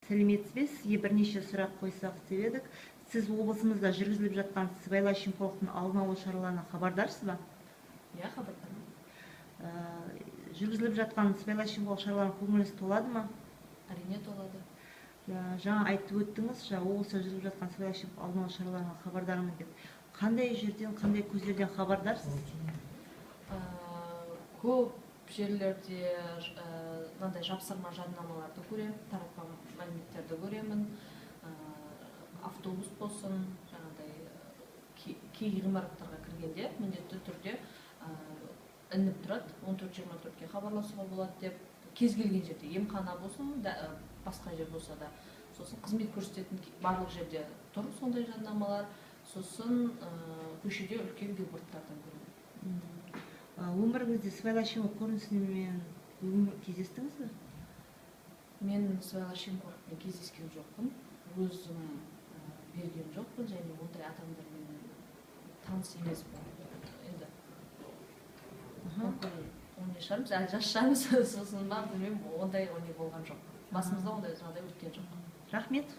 Сәлеметсіз бе? Сізге бірнеше сұрақ қойсақ деп едік. Сіз облысымызда жүргізіліп жатқан сыбайлас жемқорлықтың алдын алу шараларына хабардарсыз ба? Иә, хабардармын. Жүргізіліп жатқан сыбайлас жемқорлық шараларына көңіліңіз толады ма? Әрине толады. Жаңа айтып өттіңіз, облыста жүргізіліп жатқан сыбайлас жемқорлық алдын алу шараларына хабардармын деп. Қандай жерден, қандай көздерден хабардарсыз? Көп жерлерде мынандай жапсырма жаднамаларды көремін, таратпаған мәліметтерді көремін. Автобус болсын, жаңағыдай кей ғимараттарға кіргенде міндетті түрде ілініп тұрады, 14-24-ке хабарласуға болады деп. Кез келген жерде, емхана болсын, басқа жер болса да, сосын қызмет көрсететін барлық жерде тұр сондай жаднамалар, сосын көшеде үлкен билбордтардан көремін. Өміріңізде сыбайлас жемқорлық көрінісімен кездестіңіз бе? Мен сыбайлас жемқорлықпен кездескен жоқпын, өзім берген жоқпын, және ондай адамдармен таныс емеспін. Енді ондай шығармыз, әлі жас шығармыз, сосын ба, білмеймін, ондай болған жоқ. Басымызда ондай жағдай өткен жоқ. Рахмет.